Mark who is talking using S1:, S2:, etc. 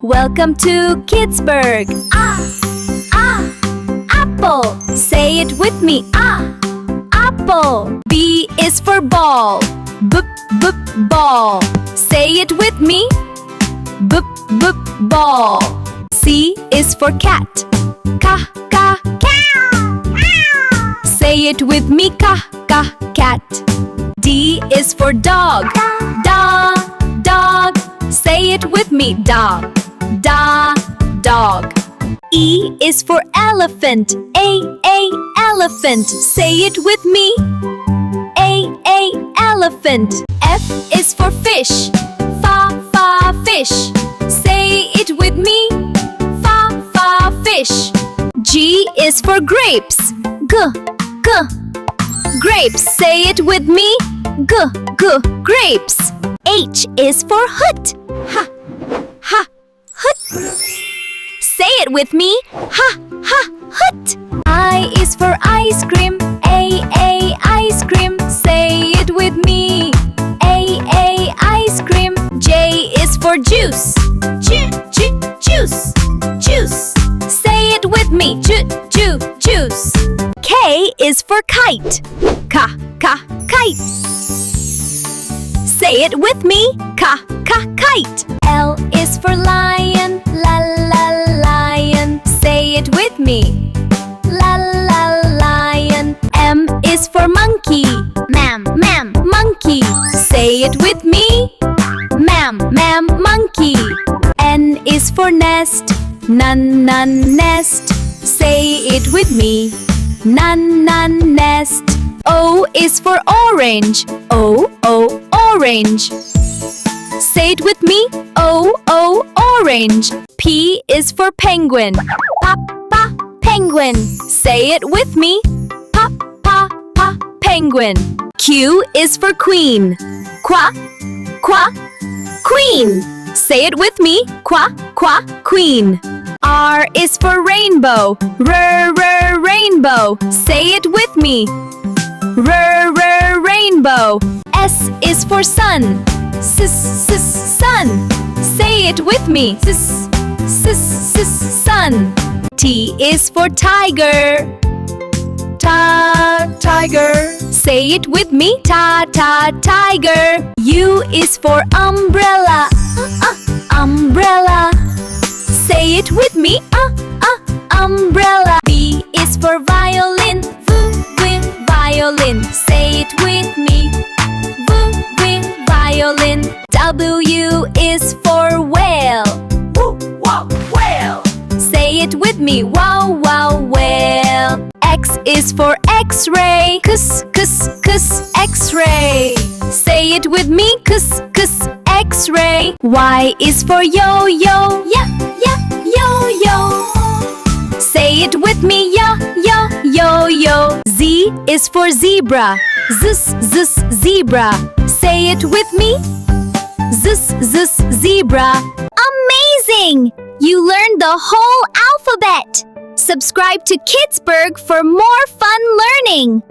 S1: Welcome to Kidsburg. Apple. Say it with me. Apple. B is for ball. Ball. Say it with me. Ball. C is for cat. Cow. Say it with me. Cat. D is for dog. Dog. Say it with me. Dog. E is for elephant. Elephant. Say it with me. Elephant. F is for fish. Fish. Say it with me. Fish. G is for grapes. Grapes. Say it with me. Grapes. H is for hood. Hood. Say it with me. Hood. I is for ice cream. Ice cream. Say it with me. Ice cream. J is for juice. Juice. Say it with me. Juice. K is for kite. Kite. Say it with me. Kite. L is for lion. Lion. Say it with me. Lion. M is for monkey. Monkey. Say it with me. Monkey. N is for nest. Nest. Say it with me. Nest. O is for orange. Orange. Say it with me. Orange. P is for penguin. Penguin. Say it with me. Penguin. Q is for queen. Queen. Say it with me. Queen. R is for rainbow. Rainbow. Say it with me. Rainbow. S is for sun. Sun. Say it with me. Sun. T is for tiger. Tiger. Say it with me. Tiger. U is for umbrella. Umbrella. Say it with me. Umbrella. V is for violin. Violin. Say it with me. Violin. W is for whale. Whale. Say it with me. Whale. X is for X-ray. X-ray. Say it with me. X-ray. Y is for yo-yo. Yo-yo. Say it with me. Yo-yo. Z is for zebra. Zebra. Say it with me. Zebra. Amazing! You learned the whole alphabet. Subscribe to Kidsburg for more fun learning.